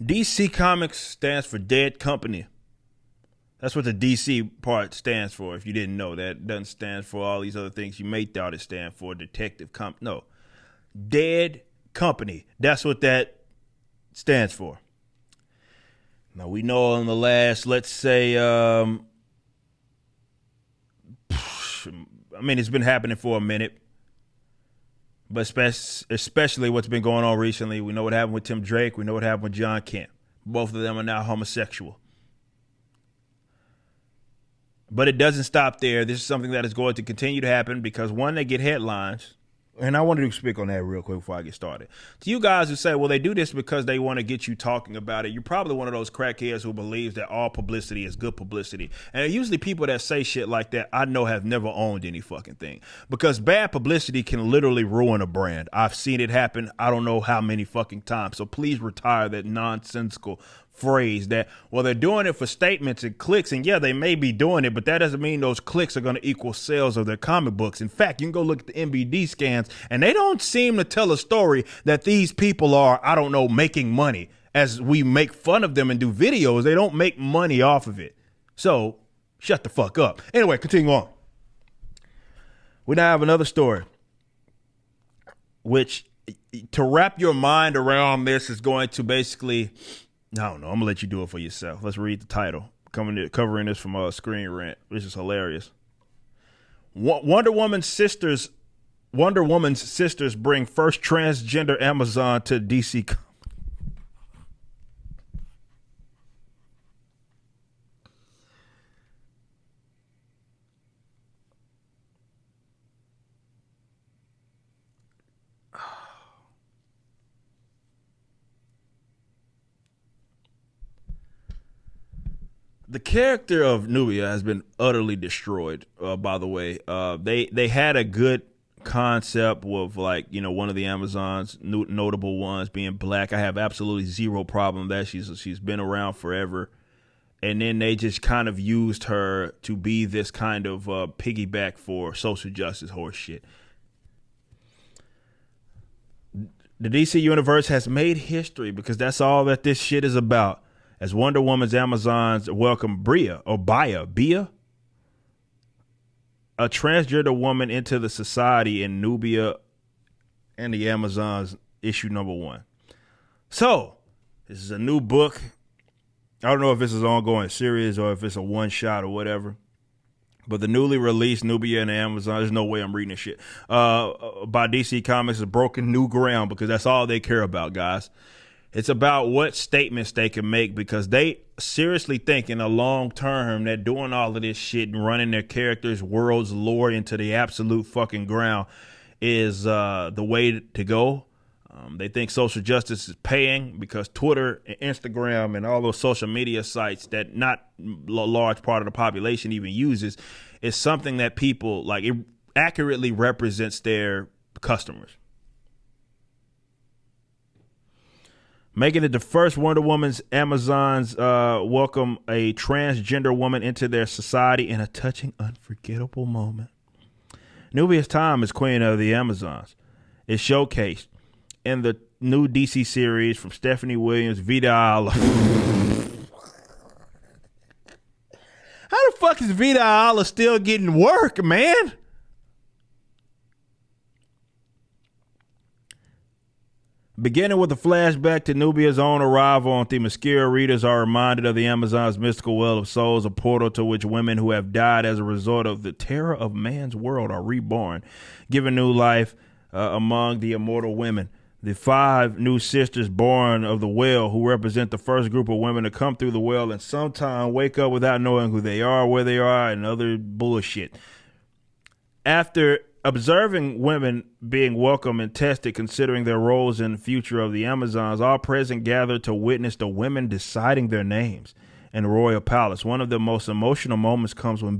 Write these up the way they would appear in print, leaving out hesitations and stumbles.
DC Comics stands for Dead Company. That's what the DC part stands for. If you didn't know, that doesn't stand for all these other things you may thought it stand for. No, Dead Company. That's what that stands for. Now we know in the last, let's say, I mean, it's been happening for a minute, but especially what's been going on recently. We know what happened with Tim Drake. We know what happened with John Kent. Both of them are now homosexual. But it doesn't stop there. This is something that is going to continue to happen because, one, they get headlines. And I wanted to speak on that real quick before I get started. To you guys who say, well, they do this because they want to get you talking about it, you're probably one of those crackheads who believes that all publicity is good publicity. And usually people that say shit like that, I know, have never owned any fucking thing. Because bad publicity can literally ruin a brand. I've seen it happen I don't know how many fucking times. So please retire that nonsensical phrase that, well, they're doing it for statements and clicks, and yeah, they may be doing it, but that doesn't mean those clicks are going to equal sales of their comic books. In fact, you can go look at the MBD scans, and they don't seem to tell a story that these people are, I don't know, making money. As we make fun of them and do videos, they don't make money off of it. So shut the fuck up. Anyway, continue on. We now have another story, which, to wrap your mind around this, is going to basically, I don't know, I'm going to let you do it for yourself. Let's read the title. Covering this from Screen Rant, which is hilarious. Wonder Woman's sisters bring first transgender Amazon to DC. The character of Nubia has been utterly destroyed, by the way. They had a good concept with, like, you know, one of the Amazons, notable ones, being black. I have absolutely zero problem with that. She's been around forever. And then they just kind of used her to be this kind of piggyback for social justice horse shit. The DC universe has made history because that's all that this shit is about. As Wonder Woman's Amazons welcome Bia, a transgender woman, into the society in Nubia and the Amazons, issue number 1. So, this is a new book. I don't know if this is an ongoing series or if it's a one-shot or whatever. But the newly released Nubia and the Amazon, there's no way I'm reading this shit, by DC Comics, is broken new ground because that's all they care about, guys. It's about what statements they can make because they seriously think in the long term that doing all of this shit and running their characters' world's lore into the absolute fucking ground is the way to go. They think social justice is paying because Twitter and Instagram and all those social media sites that not a large part of the population even uses is something that people, like, it accurately represents their customers. Making it the first Wonder Woman's Amazons welcome a transgender woman into their society in a touching, unforgettable moment. Nubia's time as Queen of the Amazons is showcased in the new DC series from Stephanie Williams, Vida Ala. How the fuck is Vida Ala still getting work, man? Beginning with a flashback to Nubia's own arrival on Themyscira, readers are reminded of the Amazon's mystical well of souls, a portal to which women who have died as a result of the terror of man's world are reborn, given new life among the immortal women. The 5 new sisters born of the well, who represent the first group of women to come through the well and sometime wake up without knowing who they are, where they are, and other bullshit. After observing women being welcomed and tested, considering their roles in the future of the Amazons, all present gathered to witness the women deciding their names in the royal palace. One of the most emotional moments comes when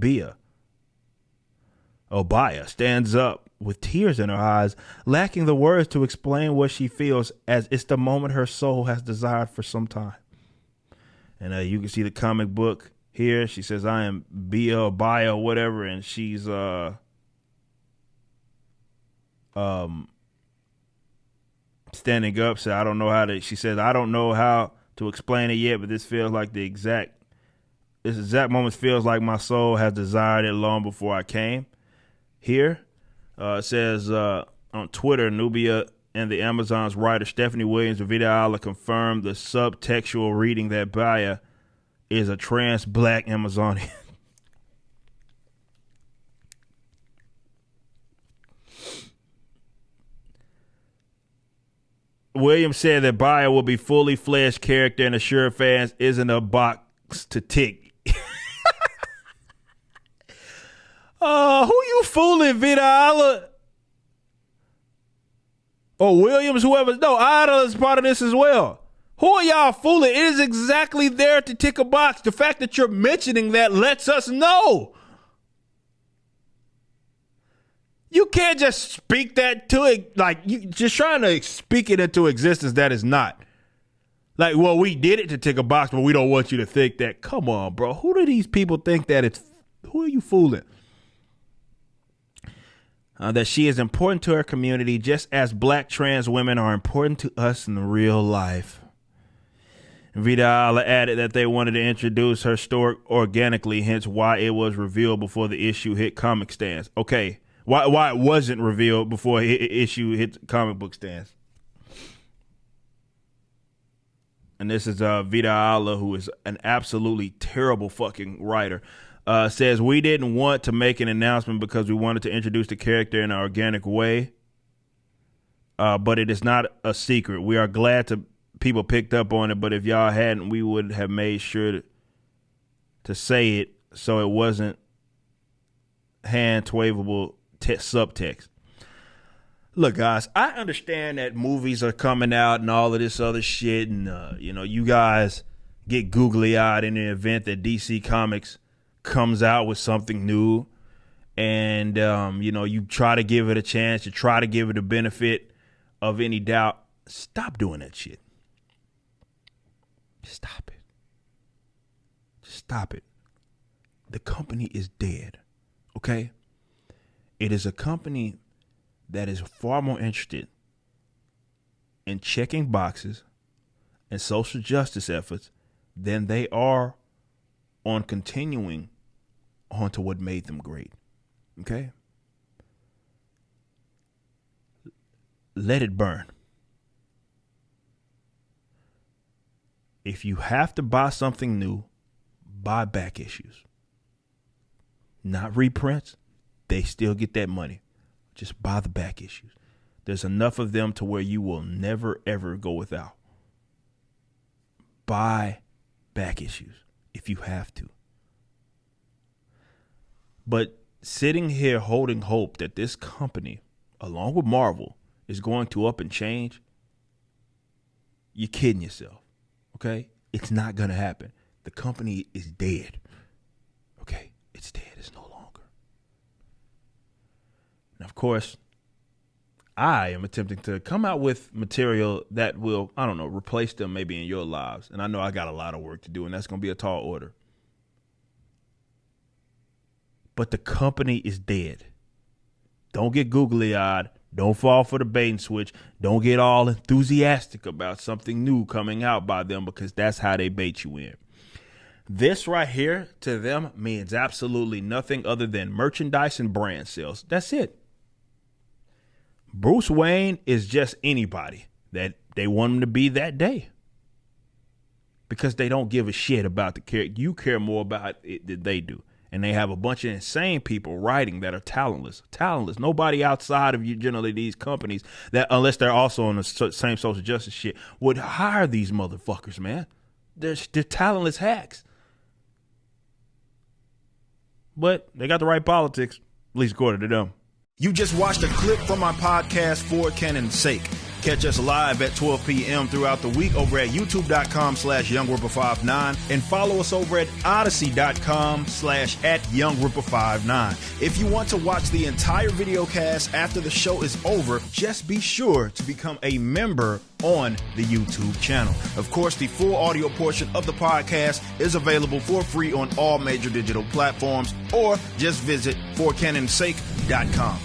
Obaya stands up with tears in her eyes, lacking the words to explain what she feels, as it's the moment her soul has desired for some time. And you can see the comic book here. She says, I am Obaya or whatever, and she's standing up. She said, I don't know how to explain it yet, but this exact moment feels like my soul has desired it long before I came here. It says on Twitter, Nubia and the Amazon's writer Stephanie Williams of Vida Ala confirmed the subtextual reading that Baya is a trans black Amazonian. Williams said that Baya will be fully fledged character and assured fans isn't a box to tick. Who you fooling, Vida Ala? Or Williams, whoever. No, Ida is part of this as well. Who are y'all fooling? It is exactly there to tick a box. The fact that you're mentioning that lets us know. You can't just speak that to it, like you just trying to speak it into existence that is not. Like, well, we did it to tick a box, but we don't want you to think that. Come on, bro. Who do these people think that it's? Who are you fooling? That she is important to her community just as black trans women are important to us in real life. Vida Ala added that they wanted to introduce her story organically, hence why it was revealed before the issue hit comic stands. Okay, why it wasn't revealed before issue hit comic book stands. And this is Vida Ala, who is an absolutely terrible fucking writer. Says, we didn't want to make an announcement because we wanted to introduce the character in an organic way. But it is not a secret. We are glad people picked up on it, but if y'all hadn't, we would have made sure to say it so it wasn't hand-wavable subtext. Look, guys, I understand that movies are coming out and all of this other shit, and you guys get googly-eyed in the event that DC Comics comes out with something new, and you try to give it a chance, you try to give it a benefit of any doubt. Stop doing that shit. Stop it. Stop it. The company is dead. Okay? It is a company that is far more interested in checking boxes and social justice efforts than they are on continuing onto what made them great. Okay? Let it burn. If you have to buy something new, buy back issues. Not reprints. They still get that money. Just buy the back issues. There's enough of them to where you will never, ever go without. Buy back issues if you have to. But sitting here holding hope that this company, along with Marvel, is going to up and change, you're kidding yourself. Okay? It's not going to happen. The company is dead. Okay? It's dead. It's no longer. And of course, I am attempting to come out with material that will, replace them maybe in your lives. And I know I got a lot of work to do, and that's going to be a tall order. But the company is dead. Don't get googly-eyed. Don't fall for the bait and switch. Don't get all enthusiastic about something new coming out by them, because that's how they bait you in. This right here to them means absolutely nothing other than merchandise and brand sales. That's it. Bruce Wayne is just anybody that they want him to be that day, because they don't give a shit about the character. You care more about it than they do. And they have a bunch of insane people writing that are talentless. Nobody outside of generally these companies, that unless they're also on the same social justice shit, would hire these motherfuckers, man. They're talentless hacks. But they got the right politics, at least according to them. You just watched a clip from my podcast, For Canon's Sake. Catch us live at 12 p.m. throughout the week over at youtube.com/YoungRipper59 and follow us over at odyssey.com/@YoungRipper59. If you want to watch the entire video cast after the show is over, just be sure to become a member on the YouTube channel. Of course, the full audio portion of the podcast is available for free on all major digital platforms, or just visit forcanonsake.com.